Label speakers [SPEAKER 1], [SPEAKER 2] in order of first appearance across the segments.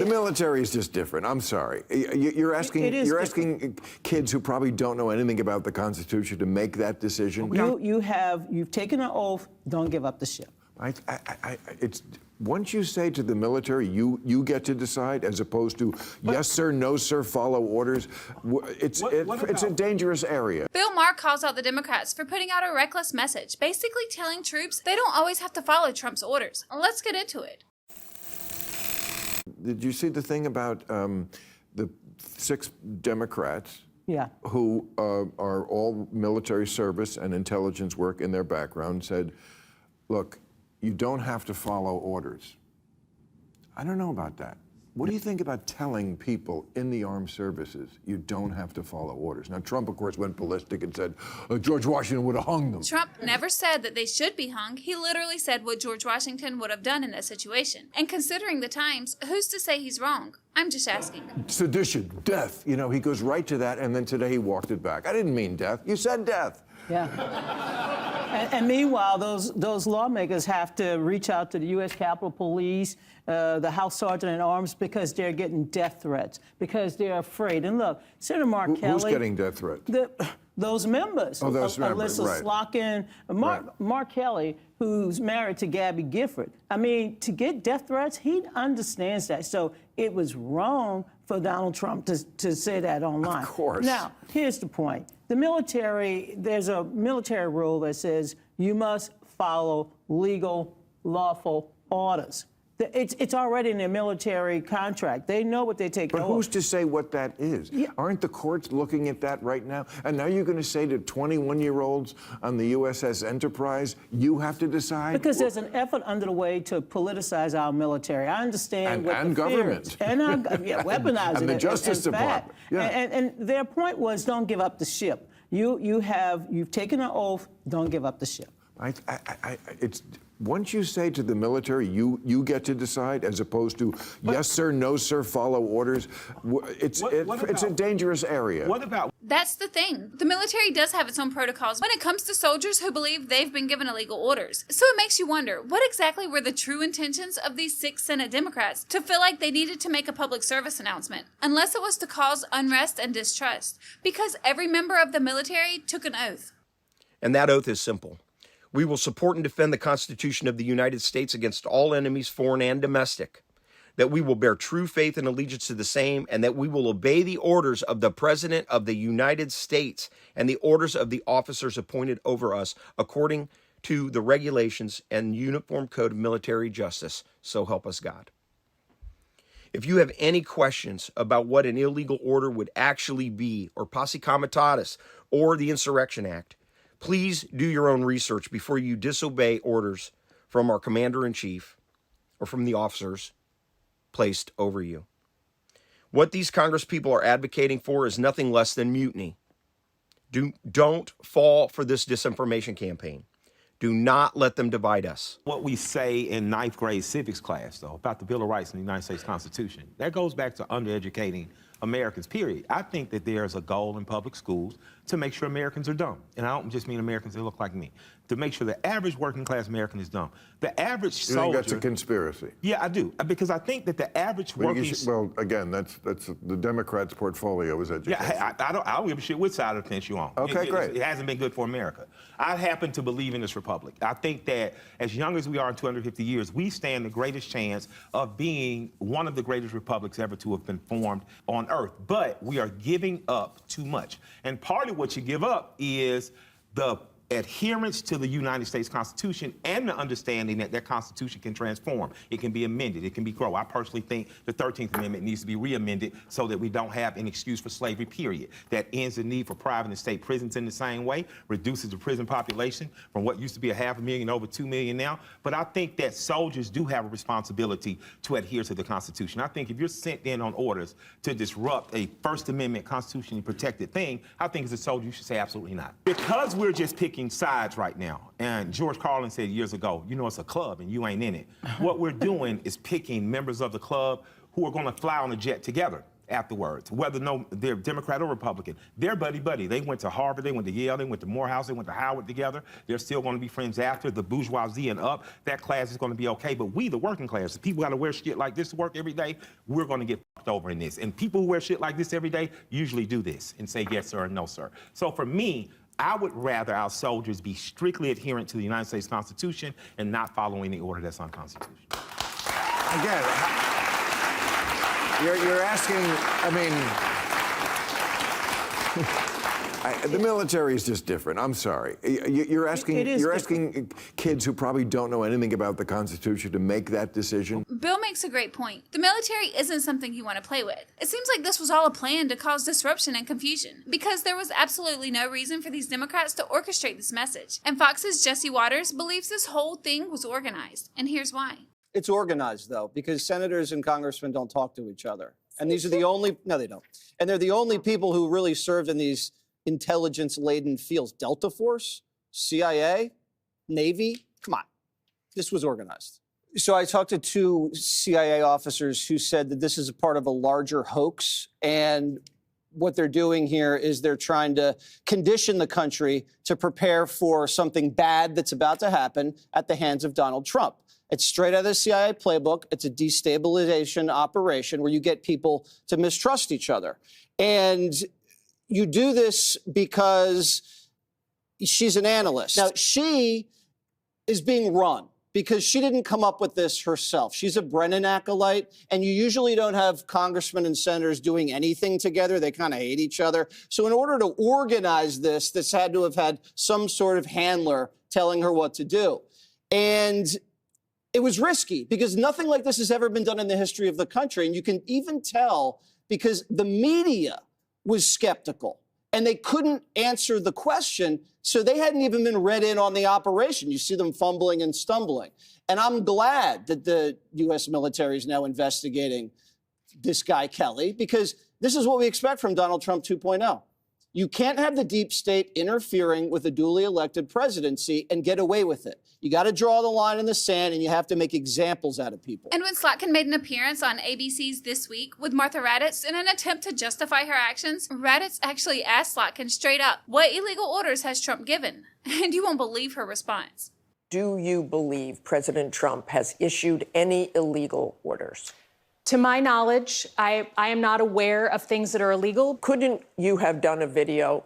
[SPEAKER 1] The military is just different. I'm sorry. You're asking kids who probably don't know anything about the Constitution to make that decision.
[SPEAKER 2] You've taken an oath. Don't give up the ship.
[SPEAKER 1] It's once you say to the military, you get to decide, as opposed to yes sir, no sir, follow orders. It's a dangerous area.
[SPEAKER 3] Bill Maher calls out the Democrats for putting out a reckless message, basically telling troops they don't always have to follow Trump's orders. Let's get into it.
[SPEAKER 1] Did you see the thing about the 6 Democrats?
[SPEAKER 2] Yeah.
[SPEAKER 1] Who are all military service and intelligence work in their background, said, look, you don't have to follow orders. I don't know about that. What do you think about telling people in the armed services you don't have to follow orders? Now, Trump, of course, went ballistic and said, George Washington would have hung them.
[SPEAKER 3] Trump never said that they should be hung. He literally said what George Washington would have done in that situation. And considering the times, who's to say he's wrong? I'm just asking.
[SPEAKER 1] Sedition, death. You know, he goes right to that, and then today he walked it back. I didn't mean death. You said death.
[SPEAKER 2] Yeah. And meanwhile, those lawmakers have to reach out to the U.S. Capitol Police, the House Sergeant at Arms, because they're getting death threats, because they're afraid. And look, Senator Maher Kelly...
[SPEAKER 1] Who's getting death threats?
[SPEAKER 2] Those members.
[SPEAKER 1] Oh, those members,
[SPEAKER 2] Alyssa
[SPEAKER 1] right.
[SPEAKER 2] Slotkin, Maher Kelly, who's married to Gabby Gifford. I mean, to get death threats, he understands that. So it was wrong for Donald Trump to say that online.
[SPEAKER 1] Of course.
[SPEAKER 2] Now, here's the point. The military, there's a military rule that says you must follow legal, lawful orders. It's already in their military contract. They know what they take.
[SPEAKER 1] But who's to say what that is? Yeah. Aren't the courts looking at that right now? And now you're going to say to 21-year-olds on the USS Enterprise, you have to decide? Because
[SPEAKER 2] there's an effort underway to politicize our military. I understand what
[SPEAKER 1] and
[SPEAKER 2] the
[SPEAKER 1] government.
[SPEAKER 2] And weaponizing
[SPEAKER 1] and the Justice Department.
[SPEAKER 2] Yeah. And their point was, don't give up the ship. You've taken an oath. Don't give up the ship.
[SPEAKER 1] It's once you say to the military, you get to decide, as opposed to yes sir, no sir, follow orders. It's a dangerous area.
[SPEAKER 4] What about?
[SPEAKER 3] That's the thing. The military does have its own protocols when it comes to soldiers who believe they've been given illegal orders. So it makes you wonder, what exactly were the true intentions of these 6 Senate Democrats to feel like they needed to make a public service announcement, unless it was to cause unrest and distrust, because every member of the military took an oath.
[SPEAKER 5] And that oath is simple. We will support and defend the Constitution of the United States against all enemies, foreign and domestic, that we will bear true faith and allegiance to the same, and that we will obey the orders of the President of the United States and the orders of the officers appointed over us according to the regulations and Uniform Code of Military Justice. So help us God. If you have any questions about what an illegal order would actually be, or posse comitatus, or the Insurrection Act, please do your own research before you disobey orders from our commander-in-chief or from the officers placed over you. What these congresspeople are advocating for is nothing less than mutiny. Don't fall for this disinformation campaign. Do not let them divide us.
[SPEAKER 4] What we say in 9th grade civics class, though, about the Bill of Rights in the United States Constitution, that goes back to undereducating Americans, period. I think that there's a goal in public schools to make sure Americans are dumb. And I don't just mean Americans that look like me. To make sure the average working class American is dumb. The average soldier...
[SPEAKER 1] You think that's a conspiracy?
[SPEAKER 4] Yeah, I do. Because I think that the average working...
[SPEAKER 1] Well, again, that's the Democrats' portfolio is education.
[SPEAKER 4] Yeah, I don't give a shit which side of the fence you're on.
[SPEAKER 1] Okay, great.
[SPEAKER 4] It hasn't been good for America. I happen to believe in this republic. I think that as young as we are in 250 years, we stand the greatest chance of being one of the greatest republics ever to have been formed on Earth. But we are giving up too much. And part of what you give up is the adherence to the United States Constitution and the understanding that that Constitution can transform. It can be amended. It can be grown. I personally think the 13th Amendment needs to be re-amended so that we don't have an excuse for slavery, period. That ends the need for private and state prisons in the same way, reduces the prison population from what used to be 500,000 over 2 million now. But I think that soldiers do have a responsibility to adhere to the Constitution. I think if you're sent in on orders to disrupt a First Amendment constitutionally protected thing, I think as a soldier you should say absolutely not. Because we're just picking sides right now. And George Carlin said years ago, you know, it's a club and you ain't in it. What we're doing is picking members of the club who are going to fly on a jet together. afterwards, whether they're Democrat or Republican. They're buddy-buddy. They went to Harvard, they went to Yale, they went to Morehouse, they went to Howard together. They're still going to be friends after. The bourgeoisie and up, that class is going to be okay. But we, the working class, the people got to wear shit like this to work every day, we're going to get fucked over in this. And people who wear shit like this every day usually do this and say yes, sir, and no, sir. So for me, I would rather our soldiers be strictly adherent to the United States Constitution and not follow any order that's unconstitutional.
[SPEAKER 1] Again, you're asking, I mean, the military is just different. I'm sorry. You're asking,
[SPEAKER 2] It is
[SPEAKER 1] you're
[SPEAKER 2] different.
[SPEAKER 1] asking kids who probably don't know anything about the Constitution to make that decision.
[SPEAKER 3] Bill makes a great point. The military isn't something you want to play with. It seems like this was all a plan to cause disruption and confusion, because there was absolutely no reason for these Democrats to orchestrate this message. And Fox's Jesse Waters believes this whole thing was organized, and here's why.
[SPEAKER 6] It's organized, though, because senators and congressmen don't talk to each other. And these are the only, no, they don't. And they're the only people who really served in these intelligence-laden fields. Delta Force, CIA, Navy, come on. This was organized. So I talked to 2 CIA officers who said that this is a part of a larger hoax. And what they're doing here is they're trying to condition the country to prepare for something bad that's about to happen at the hands of Donald Trump. It's straight out of the CIA playbook. It's a destabilization operation where you get people to mistrust each other. And you do this because she's an analyst. Now, she is being run because she didn't come up with this herself. She's a Brennan acolyte, and you usually don't have congressmen and senators doing anything together. They kind of hate each other. So in order to organize this had to have had some sort of handler telling her what to do. And it was risky because nothing like this has ever been done in the history of the country. And you can even tell because the media was skeptical and they couldn't answer the question. So they hadn't even been read in on the operation. You see them fumbling and stumbling. And I'm glad that the U.S. military is now investigating this guy, Kelly, because this is what we expect from Donald Trump 2.0. You can't have the deep state interfering with a duly elected presidency and get away with it. You got to draw the line in the sand, and you have to make examples out of people.
[SPEAKER 3] And when Slotkin made an appearance on ABC's This Week with Martha Raddatz in an attempt to justify her actions, Raddatz actually asked Slotkin straight up, what illegal orders has Trump given? And you won't believe her response.
[SPEAKER 7] Do you believe President Trump has issued any illegal orders?
[SPEAKER 8] To my knowledge, I am not aware of things that are illegal.
[SPEAKER 7] Couldn't you have done a video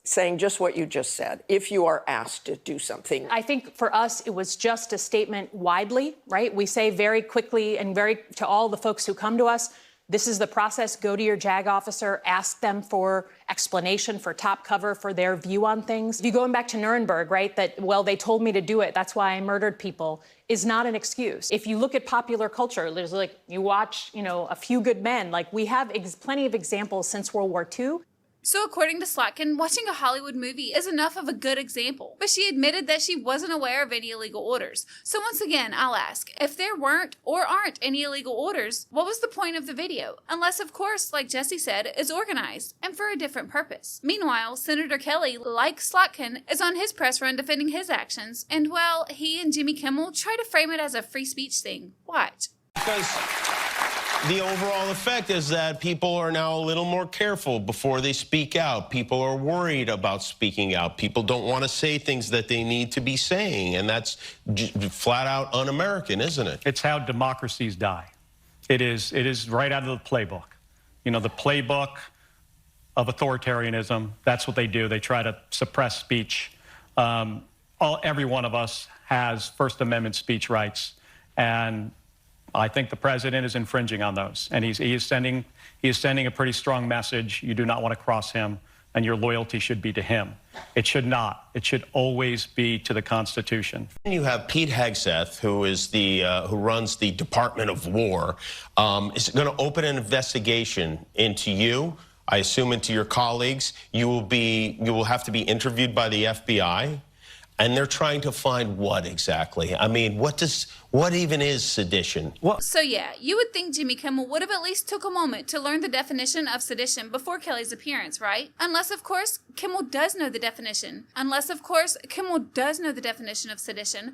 [SPEAKER 7] saying just what you just said, if you are asked to do something?
[SPEAKER 8] I think for us, it was just a statement widely, right? We say very quickly and to all the folks who come to us, this is the process. Go to your JAG officer, ask them for explanation, for top cover, for their view on things. If you going back to Nuremberg, right, that, well, they told me to do it, that's why I murdered people, is not an excuse. If you look at popular culture, there's like, you watch, A Few Good Men, like we have plenty of examples since World War II.
[SPEAKER 3] So according to Slotkin, watching a Hollywood movie is enough of a good example. But she admitted that she wasn't aware of any illegal orders. So once again, I'll ask, if there weren't or aren't any illegal orders, what was the point of the video? Unless, of course, like Jesse said, it's organized and for a different purpose. Meanwhile, Senator Kelly, like Slotkin, is on his press run defending his actions. And well, he and Jimmy Kimmel try to frame it as a free speech thing. Watch.
[SPEAKER 9] Because the overall effect is that people are now a little more careful before they speak out. People are worried about speaking out. People don't want to say things that they need to be saying, and that's flat out un-American, isn't it?
[SPEAKER 10] It's how democracies die. It is right out of the playbook. The playbook of authoritarianism, that's what they do. They try to suppress speech. Every one of us has First Amendment speech rights, and I think the president is infringing on those, and he is sending a pretty strong message. You do not want to cross him, and your loyalty should be to him. It should not. It should always be to the Constitution.
[SPEAKER 9] You have Pete Hegseth, who is who runs the Department of War, is going to open an investigation into you. I assume into your colleagues. You will have to be interviewed by the FBI. And they're trying to find what exactly? I mean, what even is sedition?
[SPEAKER 3] So yeah, you would think Jimmy Kimmel would have at least took a moment to learn the definition of sedition before Kelly's appearance, right? Unless, of course, Kimmel does know the definition.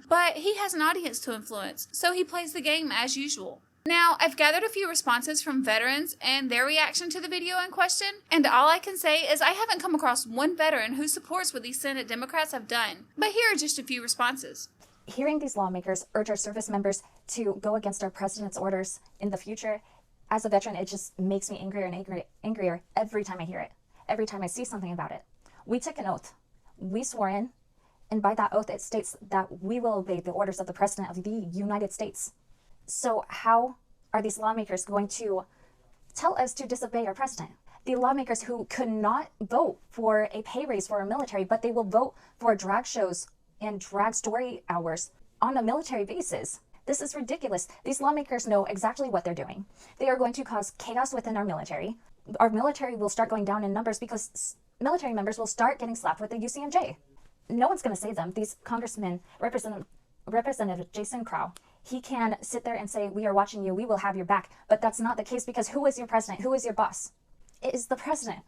[SPEAKER 3] But he has an audience to influence, so he plays the game as usual. Now, I've gathered a few responses from veterans and their reaction to the video in question, and all I can say is I haven't come across one veteran who supports what these Senate Democrats have done. But here are just a few responses.
[SPEAKER 11] Hearing these lawmakers urge our service members to go against our president's orders in the future, as a veteran, it just makes me angrier and angrier every time I hear it, every time I see something about it. We took an oath. We swore in, and by that oath, it states that we will obey the orders of the President of the United States. So how are these lawmakers going to tell us to disobey our president? The lawmakers who could not vote for a pay raise for our military, but they will vote for drag shows and drag story hours on a military basis. This is ridiculous. These lawmakers know exactly what they're doing. They are going to cause chaos within our military. Our military will start going down in numbers because military members will start getting slapped with the UCMJ. No one's going to save them. These congressmen, Representative Jason Crow, he can sit there and say, we are watching you, we will have your back. But that's not the case, because who is your president? Who is your boss? It is the president.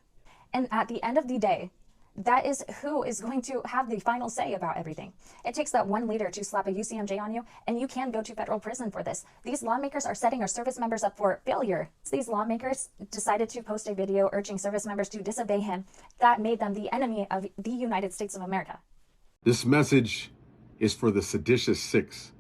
[SPEAKER 11] And at the end of the day, that is who is going to have the final say about everything. It takes that one leader to slap a UCMJ on you, and you can go to federal prison for this. These lawmakers are setting our service members up for failure. These lawmakers decided to post a video urging service members to disobey him. That made them the enemy of the United States of America.
[SPEAKER 12] This message is for the Seditious Six,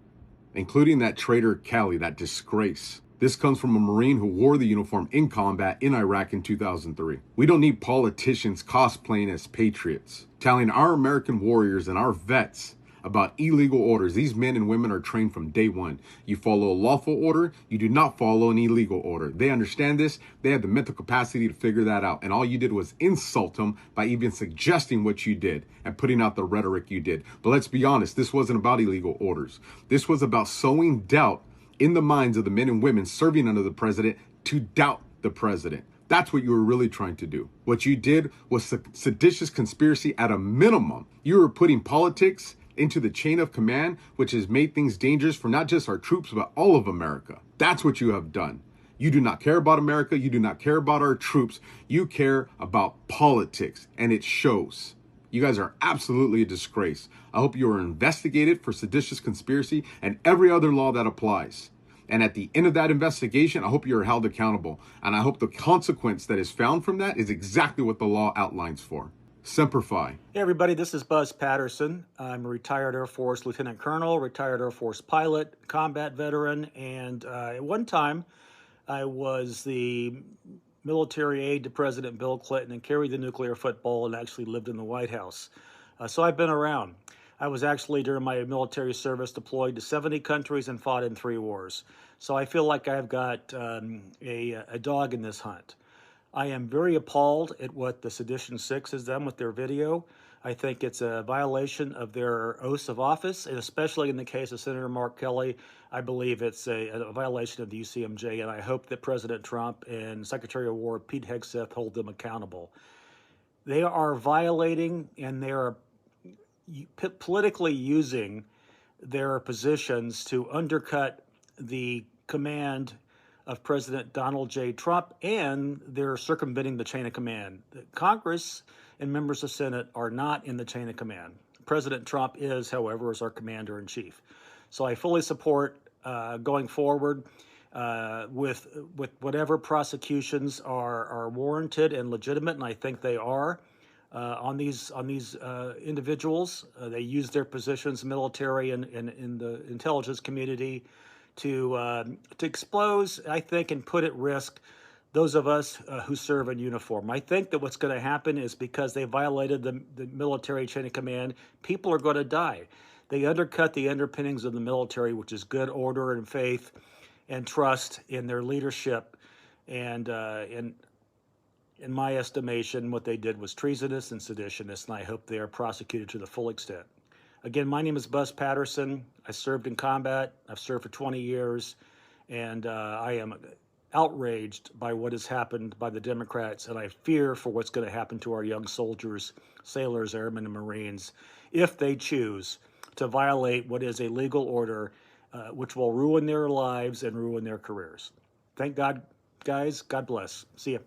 [SPEAKER 12] including that traitor Kelly, that disgrace. This comes from a Marine who wore the uniform in combat in Iraq in 2003. We don't need politicians cosplaying as patriots, telling our American warriors and our vets about illegal orders. These men and women are trained from day one. You follow a lawful order, you do not follow an illegal order. They understand this. They have the mental capacity to figure that out. And all you did was insult them by even suggesting what you did and putting out the rhetoric you did. But let's be honest, this wasn't about illegal orders. This was about sowing doubt in the minds of the men and women serving under the president to doubt the president. That's what you were really trying to do. What you did was seditious conspiracy at a minimum. You were putting politics into the chain of command, which has made things dangerous for not just our troops, but all of America. That's what you have done. You do not care about America. You do not care about our troops. You care about politics, and it shows. You guys are absolutely a disgrace. I hope you are investigated for seditious conspiracy and every other law that applies. And at the end of that investigation, I hope you are held accountable. And I hope the consequence that is found from that is exactly what the law outlines for. Semper Fi.
[SPEAKER 13] Hey everybody, this is Buzz Patterson. I'm a retired Air Force Lieutenant Colonel, retired Air Force pilot, combat veteran, and at one time I was the military aide to President Bill Clinton and carried the nuclear football and actually lived in the White House. So I've been around. I was actually, during my military service, deployed to 70 countries and fought in 3 wars. So I feel like I've got a dog in this hunt. I am very appalled at what the Seditious Six has done with their video. I think it's a violation of their oaths of office, and especially in the case of Senator Mark Kelly, I believe it's a violation of the UCMJ, and I hope that President Trump and Secretary of War Pete Hegseth hold them accountable. They are violating, and they are politically using their positions to undercut the command of President Donald J. Trump, and they're circumventing the chain of command. Congress and members of Senate are not in the chain of command. President Trump is, however, as our commander-in-chief. So I fully support going forward with whatever prosecutions are warranted and legitimate, and I think they are on these individuals. They use their positions, military and in the intelligence community, to expose, I think, and put at risk those of us who serve in uniform. I think that what's going to happen is because they violated the military chain of command, people are going to die. They undercut the underpinnings of the military, which is good order and faith and trust in their leadership. And in my estimation, what they did was treasonous and seditionist, and I hope they are prosecuted to the full extent. Again, my name is Buzz Patterson. I served in combat. I've served for 20 years, and I am outraged by what has happened by the Democrats, and I fear for what's going to happen to our young soldiers, sailors, airmen, and Marines if they choose to violate what is a legal order, which will ruin their lives and ruin their careers. Thank God, guys. God bless. See ya.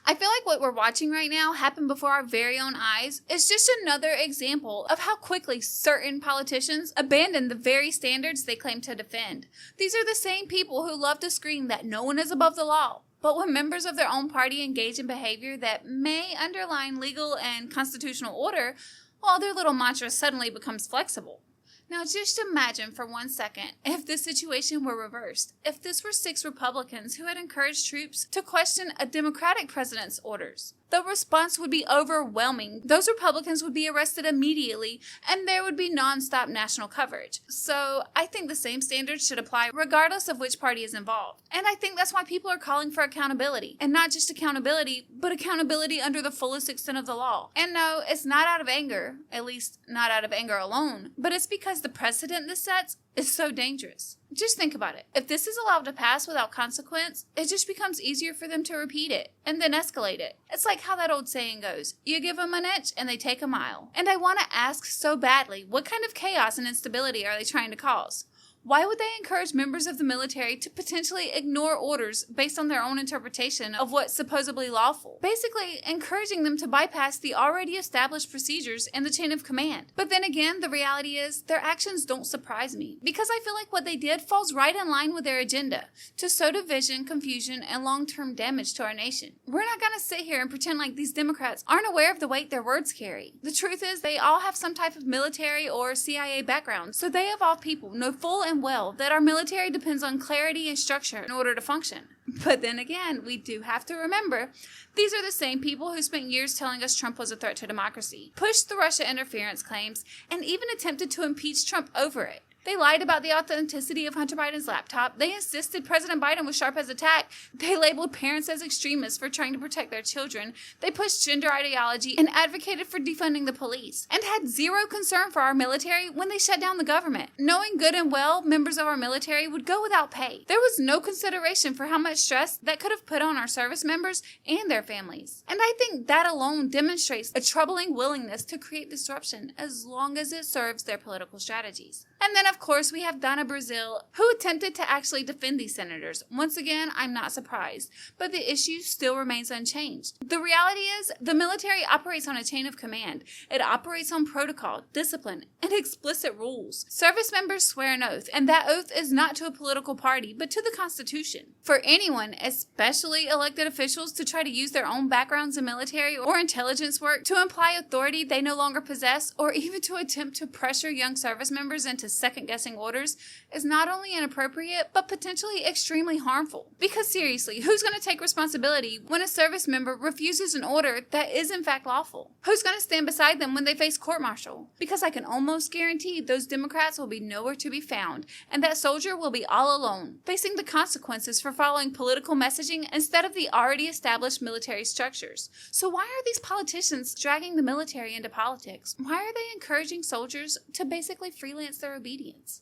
[SPEAKER 3] I feel like what we're watching right now happen before our very own eyes is just another example of how quickly certain politicians abandon the very standards they claim to defend. These are the same people who love to scream that no one is above the law. But when members of their own party engage in behavior that may underline legal and constitutional order, well, their little mantra suddenly becomes flexible. Now, just imagine for 1 second if this situation were reversed. If this were 6 Republicans who had encouraged troops to question a Democratic president's orders. The response would be overwhelming. Those Republicans would be arrested immediately, and there would be nonstop national coverage. So I think the same standards should apply regardless of which party is involved. And I think that's why people are calling for accountability. And not just accountability, but accountability under the fullest extent of the law. And no, it's not out of anger, at least not out of anger alone, but it's because the precedent this sets is so dangerous. Just think about it. If this is allowed to pass without consequence, it just becomes easier for them to repeat it and then escalate it. It's like how that old saying goes, you give them an inch and they take a mile. And I want to ask so badly, what kind of chaos and instability are they trying to cause? Why would they encourage members of the military to potentially ignore orders based on their own interpretation of what's supposedly lawful? Basically, encouraging them to bypass the already established procedures in the chain of command. But then again, the reality is, their actions don't surprise me, because I feel like what they did falls right in line with their agenda, to sow division, confusion, and long-term damage to our nation. We're not going to sit here and pretend like these Democrats aren't aware of the weight their words carry. The truth is, they all have some type of military or CIA background, so they of all people know full and well that our military depends on clarity and structure in order to function. But then again, we do have to remember, these are the same people who spent years telling us Trump was a threat to democracy, pushed the Russia interference claims, and even attempted to impeach Trump over it. They lied about the authenticity of Hunter Biden's laptop. They insisted President Biden was sharp as a tack. They labeled parents as extremists for trying to protect their children. They pushed gender ideology and advocated for defunding the police, and had zero concern for our military when they shut down the government, knowing good and well members of our military would go without pay. There was no consideration for how much stress that could have put on our service members and their families. And I think that alone demonstrates a troubling willingness to create disruption as long as it serves their political strategies. And then, of course, we have Donna Brazile, who attempted to actually defend these senators. Once again, I'm not surprised, but the issue still remains unchanged. The reality is, the military operates on a chain of command. It operates on protocol, discipline, and explicit rules. Service members swear an oath, and that oath is not to a political party, but to the Constitution. For anyone, especially elected officials, to try to use their own backgrounds in military or intelligence work to imply authority they no longer possess, or even to attempt to pressure young service members into second-guessing orders is not only inappropriate, but potentially extremely harmful. Because seriously, who's going to take responsibility when a service member refuses an order that is in fact lawful? Who's going to stand beside them when they face court-martial? Because I can almost guarantee those Democrats will be nowhere to be found, and that soldier will be all alone, facing the consequences for following political messaging instead of the already established military structures. So why are these politicians dragging the military into politics? Why are they encouraging soldiers to basically freelance their obedience?